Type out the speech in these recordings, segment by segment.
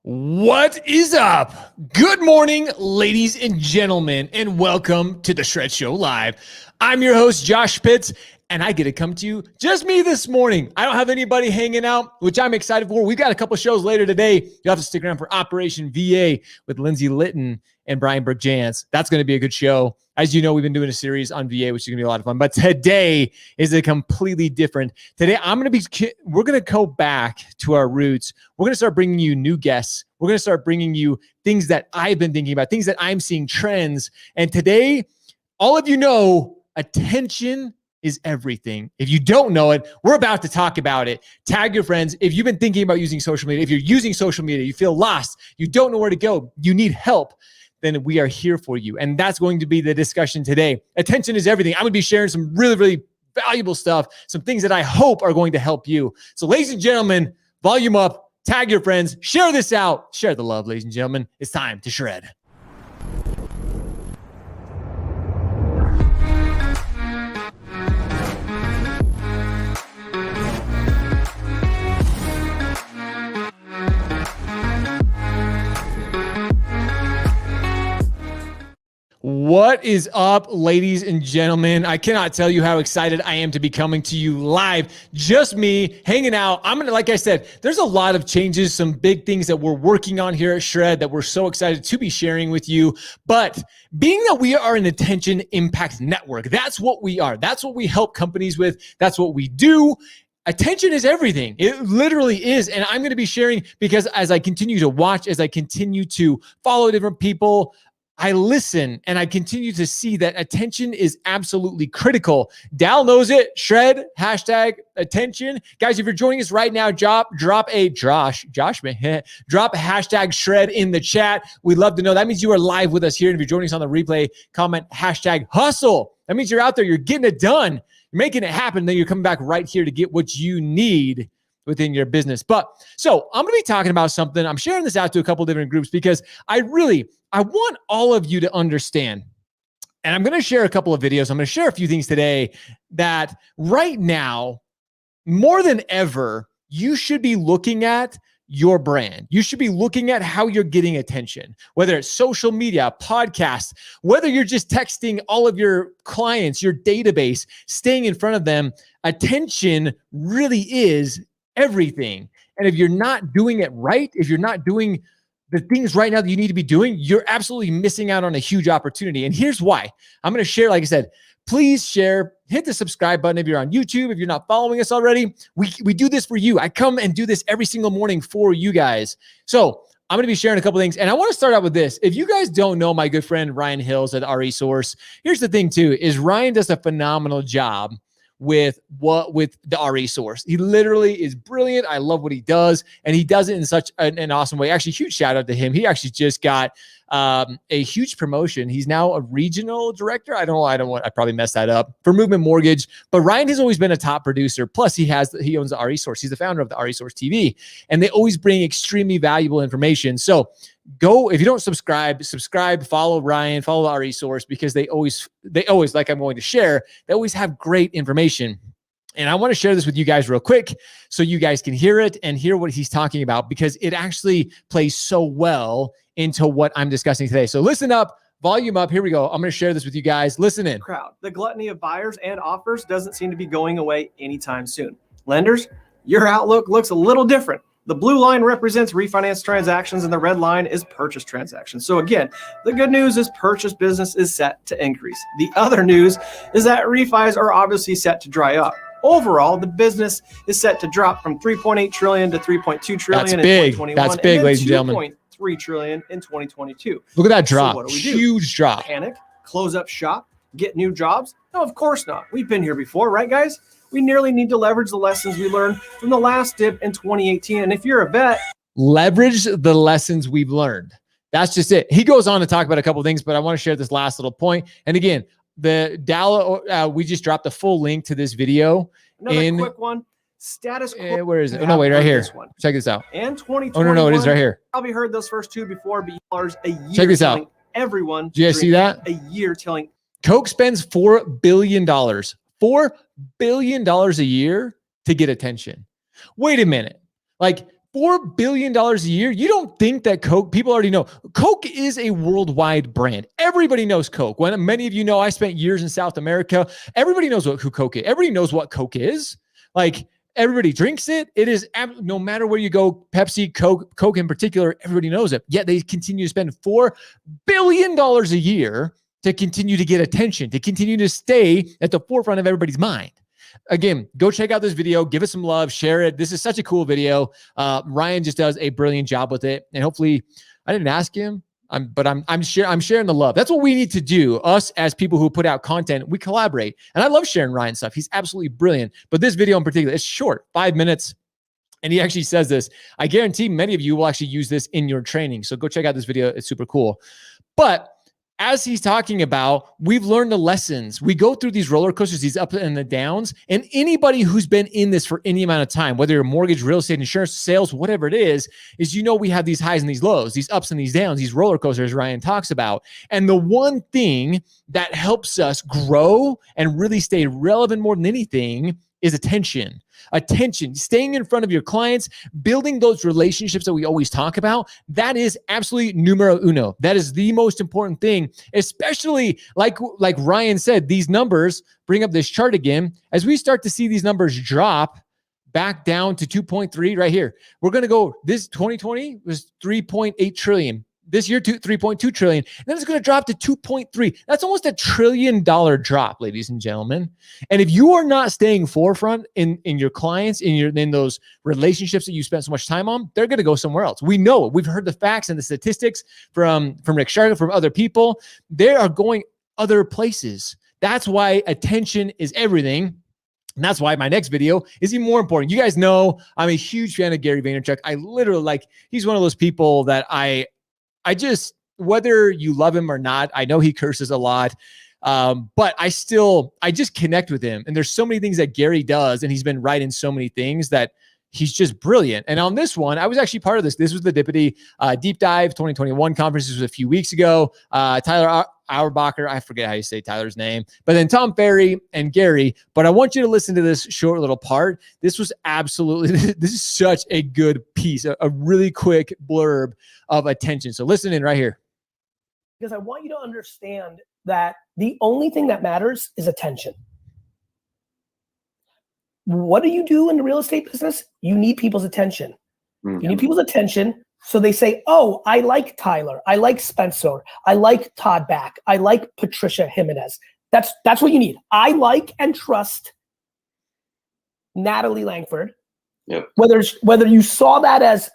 What is up? Good morning, ladies and gentlemen, and welcome to the Shred Show Live. I'm your host, Josh Pitts, and I get to come to you just me this morning. I don't have anybody hanging out, which I'm excited for. We've got a couple shows later today. You'll have to stick around for Operation VA with Lindsay Litton and Brian Burke-Jans. That's going to be a good show. As you know, we've been doing a series on VA, which is going to be a lot of fun. But today is a completely different. Today, we're going to go back to our roots. We're going to start bringing you new guests. We're going to start bringing you things that I've been thinking about, things that I'm seeing, trends. And today, all of you know, attention is everything. If you don't know it, we're about to talk about it. Tag your friends. If you've been thinking about using social media, if you're using social media, you feel lost, you don't know where to go, you need help, then we are here for you. And that's going to be the discussion today. Attention is everything. I'm going to be sharing some really, really valuable stuff, some things that I hope are going to help you. So ladies and gentlemen, volume up, tag your friends, share this out, share the love, ladies and gentlemen. It's time to shred. What is up, ladies and gentlemen? I cannot tell you how excited I am to be coming to you live. Just me hanging out. Like I said, there's a lot of changes, some big things that we're working on here at Shred that we're so excited to be sharing with you. But being that we are an attention impact network, that's what we are. That's what we help companies with. That's what we do. Attention is everything. It literally is. And I'm going to be sharing because as I continue to watch, as I continue to follow different people, I listen and I continue to see that attention is absolutely critical. Dal knows it. Shred, hashtag attention. Guys, if you're joining us right now, drop hashtag shred in the chat. We'd love to know. That means you are live with us here. And if you're joining us on the replay, comment hashtag hustle. That means you're out there. You're getting it done. You're making it happen. Then you're coming back right here to get what you need within your business. So I'm going to be talking about something. I'm sharing this out to a couple different groups because I want all of you to understand. And I'm going to share a couple of videos. I'm going to share a few things today that right now, more than ever, you should be looking at your brand. You should be looking at how you're getting attention, whether it's social media, podcasts, whether you're just texting all of your clients, your database, staying in front of them. Attention really is everything. And if you're not doing it right, if you're not doing the things right now that you need to be doing, you're absolutely missing out on a huge opportunity. And here's why. I'm going to share, like I said, please share, hit the subscribe button if you're on YouTube. If you're not following us already, we do this for you. I come and do this every single morning for you guys. So I'm going to be sharing a couple things. And I want to start out with this. If you guys don't know my good friend, Ryan Hills at RE Source, here's the thing too, is Ryan does a phenomenal job with the RE Source. He literally is brilliant. I love what he does, and he does it in such an awesome way. Actually, huge shout out to him. He actually just got a huge promotion. He's now a regional director. I probably messed that up for Movement Mortgage, but Ryan has always been a top producer. Plus he owns the RE Source. He's the founder of the RE Source TV, and they always bring extremely valuable information. So go, if you don't subscribe, follow Ryan, follow the RE Source, because they always, like I'm going to share, they always have great information. And I want to share this with you guys real quick so you guys can hear it and hear what he's talking about, because it actually plays so well into what I'm discussing today. So listen up, volume up. Here we go. I'm going to share this with you guys. Listen in. The gluttony of buyers and offers doesn't seem to be going away anytime soon. Lenders, your outlook looks a little different. The blue line represents refinance transactions and the red line is purchase transactions. So again, the good news is purchase business is set to increase. The other news is that refis are obviously set to dry up. Overall, the business is set to drop from 3.8 trillion to 3.2 trillion in 2021. That's big, ladies and gentlemen. 2.3 trillion in 2022. Look at that drop. So what do we do? Huge drop. Panic, close up shop, get new jobs? No, of course not. We've been here before, right, guys? We nearly need to leverage the lessons we learned from the last dip in 2018. And if you're a vet, leverage the lessons we've learned. That's just it. He goes on to talk about a couple of things, but I want to share this last little point. And again, we just dropped the full link to this video. Another quick one. Status quo. Where is it? Oh, no, wait, right here. Check this out. And 2021. Oh, no, it is right here. Probably heard those first two before, but y'all a year. Check this out. Everyone. Do you guys see that? A year telling. Coke spends $4 billion. $4 billion a year to get attention. Wait a minute. Like $4 billion a year. You don't think that Coke, people already know. Coke is a worldwide brand. Everybody knows Coke. When many of you know, I spent years in South America. Everybody knows who Coke is. Everybody knows what Coke is. Like, everybody drinks it. It is, no matter where you go, Pepsi, Coke in particular, everybody knows it. Yet they continue to spend $4 billion a year to continue to get attention, to continue to stay at the forefront of everybody's mind. Again, go check out this video, give us some love, share it. This is such a cool video. Ryan just does a brilliant job with it. And hopefully, I didn't ask him, but I'm sharing the love. That's what we need to do. Us as people who put out content, we collaborate. And I love sharing Ryan's stuff. He's absolutely brilliant. But this video in particular, it's short, 5 minutes. And he actually says this. I guarantee many of you will actually use this in your training. So go check out this video. It's super cool. But as he's talking about, we've learned the lessons. We go through these roller coasters, these ups and the downs. And anybody who's been in this for any amount of time, whether you're mortgage, real estate, insurance, sales, whatever it is we have these highs and these lows, these ups and these downs, these roller coasters Ryan talks about. And the one thing that helps us grow and really stay relevant more than anything is attention. Attention, staying in front of your clients, building those relationships that we always talk about. That is absolutely numero uno. That is the most important thing, especially like Ryan said, these numbers, bring up this chart again, as we start to see these numbers drop back down to 2.3 right here. We're going to go, this 2020 was 3.8 trillion. This year, 3.2 trillion. And then it's going to drop to 2.3. That's almost $1 trillion drop, ladies and gentlemen. And if you are not staying forefront in your clients, in those relationships that you spent so much time on, they're going to go somewhere else. We know it. We've heard the facts and the statistics from Rick Sharga, from other people. They are going other places. That's why attention is everything. And that's why my next video is even more important. You guys know I'm a huge fan of Gary Vaynerchuk. I literally, he's one of those people that I just, whether you love him or not, I know he curses a lot, but I just connect with him. And there's so many things that Gary does, and he's been right in so many things that he's just brilliant. And on this one, I was actually part of this. This was the Dippity Deep Dive 2021 conference. This was a few weeks ago. Tyler Auerbacher, I forget how you say Tyler's name, but then Tom Ferry and Gary. But I want you to listen to this short little part. This was this is such a good piece, a really quick blurb of attention. So listen in right here. Because I want you to understand that the only thing that matters is attention. What do you do in the real estate business? You need people's attention. You need people's attention. So they say, oh, I like Tyler. I like Spencer. I like Todd Back. I like Patricia Jimenez. That's what you need. I like and trust Natalie Langford. Yep. Whether you saw that as,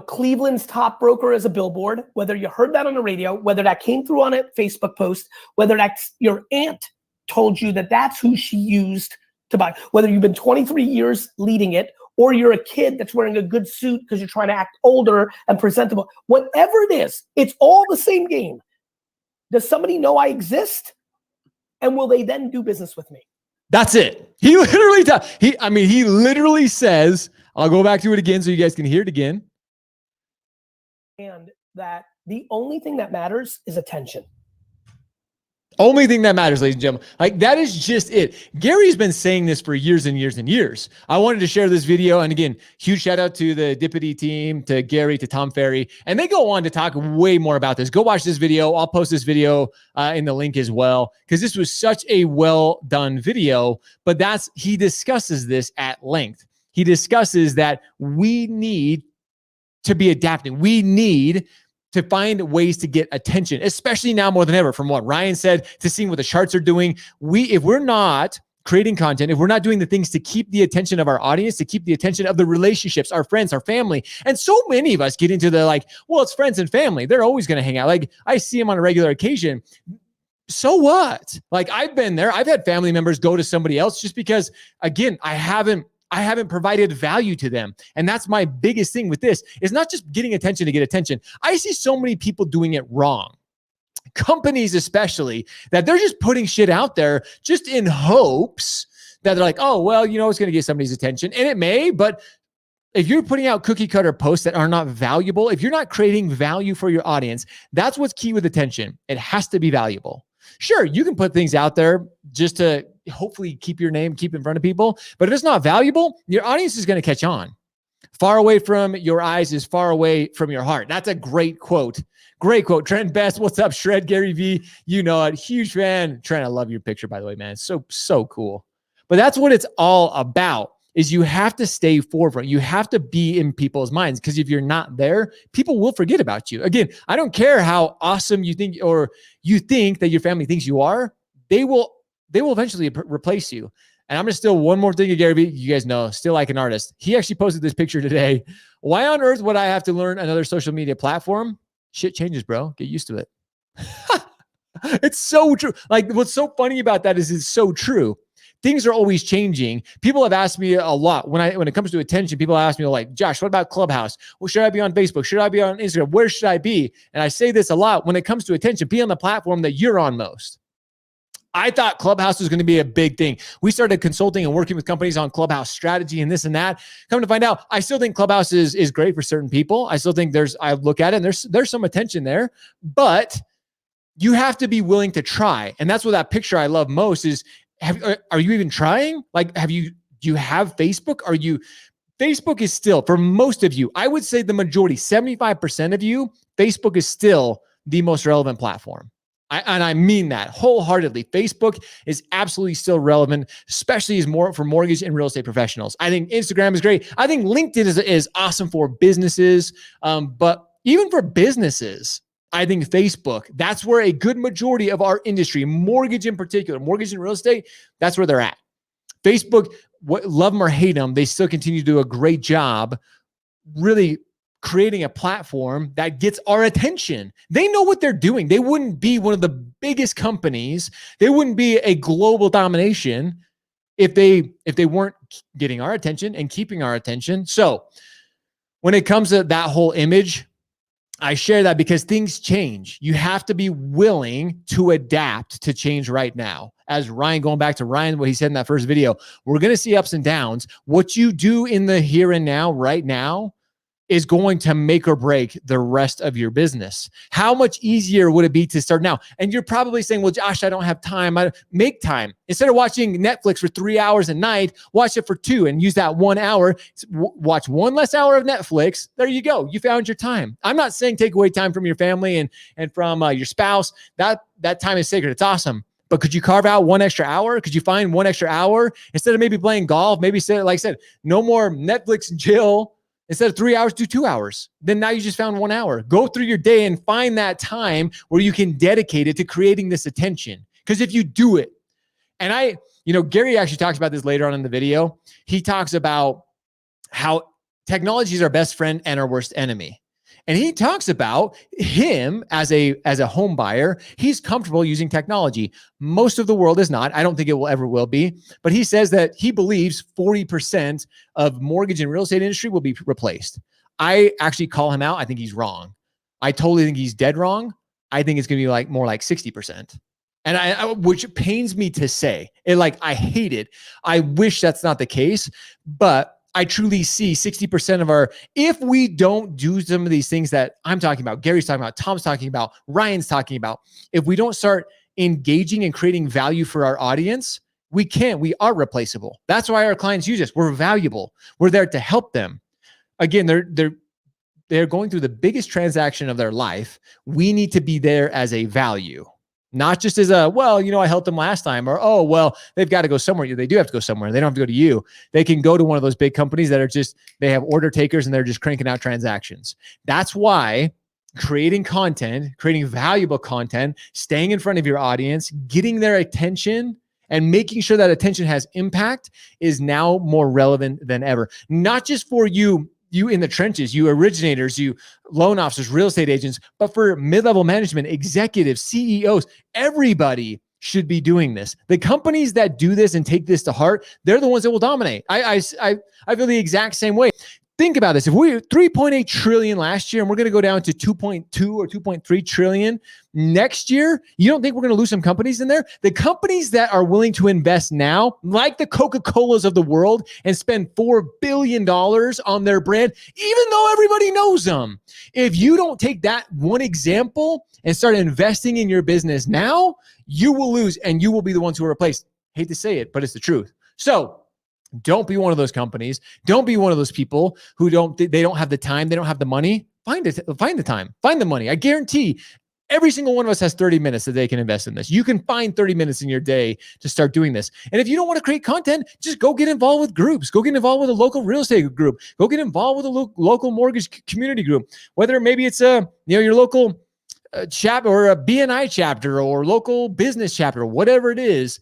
Cleveland's top broker as a billboard, whether you heard that on the radio, whether that came through on a Facebook post, whether that's your aunt told you that that's who she used to buy, whether you've been 23 years leading it, or you're a kid that's wearing a good suit because you're trying to act older and presentable, whatever it is, it's all the same game. Does somebody know I exist? And will they then do business with me? That's it. He literally does. He literally says, I'll go back to it again so you guys can hear it again. And that the only thing that matters is attention. Only thing that matters, ladies and gentlemen. Like, that is just it. Gary's been saying this for years and years and years. I wanted to share this video. And again, huge shout out to the Dippity team, to Gary, to Tom Ferry. And they go on to talk way more about this. Go watch this video. I'll post this video in the link as well, because this was such a well done video. But he discusses this at length. He discusses that we need to be adapting. We need to find ways to get attention, especially now more than ever. From what Ryan said to seeing what the charts are doing, if we're not creating content, if we're not doing the things to keep the attention of our audience, to keep the attention of the relationships, our friends, our family, and so many of us get into the it's friends and family. They're always going to hang out. Like, I see them on a regular occasion. So what? Like, I've been there. I've had family members go to somebody else just because, again, I haven't provided value to them. And that's my biggest thing with this, is not just getting attention to get attention. I see so many people doing it wrong. Companies especially, that they're just putting shit out there just in hopes that they're like, oh, well, it's going to get somebody's attention. And it may, but if you're putting out cookie cutter posts that are not valuable, if you're not creating value for your audience, that's what's key with attention. It has to be valuable. Sure, you can put things out there just to hopefully keep your name, keep in front of people. But if it's not valuable, your audience is going to catch on. Far away from your eyes is far away from your heart. That's a great quote. Great quote. Trent Best, what's up, Shred? Gary V, you know it. Huge fan. Trent, I love your picture, by the way, man. It's so cool. But that's what it's all about, is you have to stay forefront. You have to be in people's minds, because if you're not there, people will forget about you. Again, I don't care how awesome you think, or you think that your family thinks you are. They will eventually replace you. And I'm going to steal one more thing of Gary Vee. You guys know, still like an artist. He actually posted this picture today. Why on earth would I have to learn another social media platform? Shit changes, bro. Get used to it. It's so true. Like, what's so funny about that is it's so true. Things are always changing. People have asked me a lot when it comes to attention. People ask me like, Josh, what about Clubhouse? Well, should I be on Facebook? Should I be on Instagram? Where should I be? And I say this a lot. When it comes to attention, be on the platform that you're on most. I thought Clubhouse was going to be a big thing. We started consulting and working with companies on Clubhouse strategy and this and that. Come to find out, I still think Clubhouse is great for certain people. I still think I look at it and there's some attention there, but you have to be willing to try. And that's what that picture I love most is, are you even trying? Like, do you have Facebook? Facebook is still, for most of you, I would say the majority, 75% of you, Facebook is still the most relevant platform. And I mean that wholeheartedly. Facebook is absolutely still relevant, especially for mortgage and real estate professionals. I think Instagram is great. I think LinkedIn is awesome for businesses. But even for businesses, I think Facebook, that's where a good majority of our industry, mortgage in particular, mortgage and real estate, that's where they're at. Facebook, love them or hate them, they still continue to do a great job really creating a platform that gets our attention. They know what they're doing. They wouldn't be one of the biggest companies. They wouldn't be a global domination if they weren't getting our attention and keeping our attention. So when it comes to that whole image, I share that because things change. You have to be willing to adapt to change right now. As Ryan, going back to Ryan, what he said in that first video, we're going to see ups and downs. What you do in the here and now, right now, is going to make or break the rest of your business. How much easier would it be to start now? And you're probably saying, well, Josh, I don't have time. Make time. Instead of watching Netflix for 3 hours a night, watch it for 2 and use that 1 hour. Watch 1 less hour of Netflix. There you go. You found your time. I'm not saying take away time from your family and from your spouse. That time is sacred. It's awesome. But could you carve out 1 extra hour? Could you find 1 extra hour instead of maybe playing golf? Maybe say, like I said, no more Netflix and chill. Instead of 3 hours, do 2 hours. Then now you just found 1 hour. Go through your day and find that time where you can dedicate it to creating this attention. Because if you do it, and Gary actually talks about this later on in the video. He talks about how technology is our best friend and our worst enemy. And he talks about him as a home buyer. He's comfortable using technology. Most of the world is not. I don't think it will be. But he says that he believes 40% of mortgage and real estate industry will be replaced. I actually call him out. I think he's wrong. I totally think he's dead wrong. I think it's going to be more like 60%. And which pains me to say. I hate it. I wish that's not the case. But I truly see 60% if we don't do some of these things that I'm talking about, Gary's talking about, Tom's talking about, Ryan's talking about, if we don't start engaging and creating value for our audience, we are replaceable. That's why our clients use us. We're valuable. We're there to help them. Again, they're going through the biggest transaction of their life. We need to be there as a value. Not just as I helped them last time, or, they've got to go somewhere. They do have to go somewhere. They don't have to go to you. They can go to one of those big companies that they have order takers and they're just cranking out transactions. That's why creating content, creating valuable content, staying in front of your audience, getting their attention, and making sure that attention has impact is now more relevant than ever. Not just for you in the trenches, you originators, you loan officers, real estate agents, but for mid-level management, executives, CEOs, everybody should be doing this. The companies that do this and take this to heart, they're the ones that will dominate. I feel the exact same way. Think about this. If we were 3.8 trillion last year and we're going to go down to 2.2 or 2.3 trillion next year, you don't think we're going to lose some companies in there? The companies that are willing to invest now, like the Coca-Colas of the world, and spend $4 billion on their brand, even though everybody knows them. If you don't take that one example and start investing in your business now, you will lose and you will be the ones who are replaced. Hate to say it, but it's the truth. So Don't be one of those companies. Don't be one of those people who they don't have the time. They don't have the money. Find the time, find the money. I guarantee every single one of us has 30 minutes that they can invest in this. You can find 30 minutes in your day to start doing this. And if you don't want to create content, just go get involved with groups. Go get involved with a local real estate group. Go get involved with a local mortgage community group. Whether maybe it's your local chapter or a BNI chapter or local business chapter, whatever it is,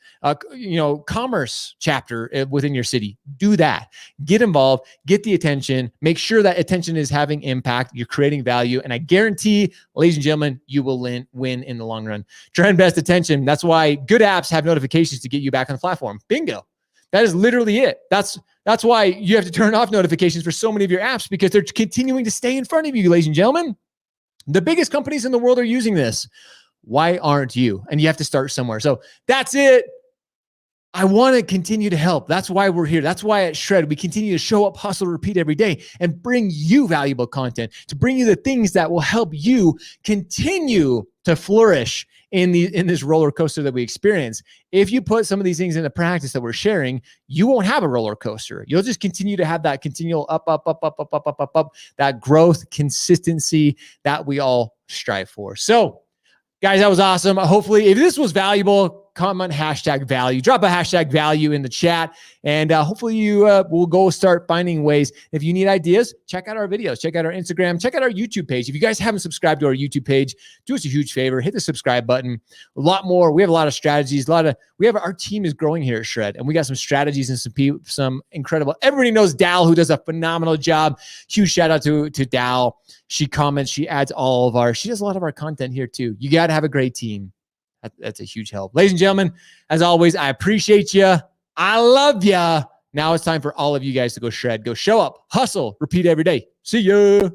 commerce chapter within your city. Do that. Get involved, get the attention, make sure that attention is having impact. You're creating value. And I guarantee, ladies and gentlemen, you will win in the long run. Try and invest attention. That's why good apps have notifications to get you back on the platform. Bingo. That is literally it. That's why you have to turn off notifications for so many of your apps, because they're continuing to stay in front of you, ladies and gentlemen. The biggest companies in the world are using this. Why aren't you? And you have to start somewhere. So that's it. I want to continue to help. That's why we're here. That's why at Shred, we continue to show up, hustle, repeat every day and bring you valuable content, to bring you the things that will help you continue to flourish in this roller coaster that we experience. If you put some of these things into practice that we're sharing, you won't have a roller coaster. You'll just continue to have that continual up, that growth, consistency that we all strive for. So, guys, that was awesome. Hopefully, if this was valuable, comment #value. Drop a #value in the chat, and hopefully you will go start finding ways. If you need ideas, check out our videos, check out our Instagram, check out our YouTube page. If you guys haven't subscribed to our YouTube page, do us a huge favor, hit the subscribe button. A lot more. We have a lot of strategies. Our team is growing here at Shred, and we got some strategies and some incredible. Everybody knows Dal, who does a phenomenal job. Huge shout out to Dal. She comments, she adds she does a lot of our content here too. You got to have a great team. That's a huge help. Ladies and gentlemen, as always, I appreciate you. I love you. Now it's time for all of you guys to go shred, go show up, hustle, repeat every day. See ya.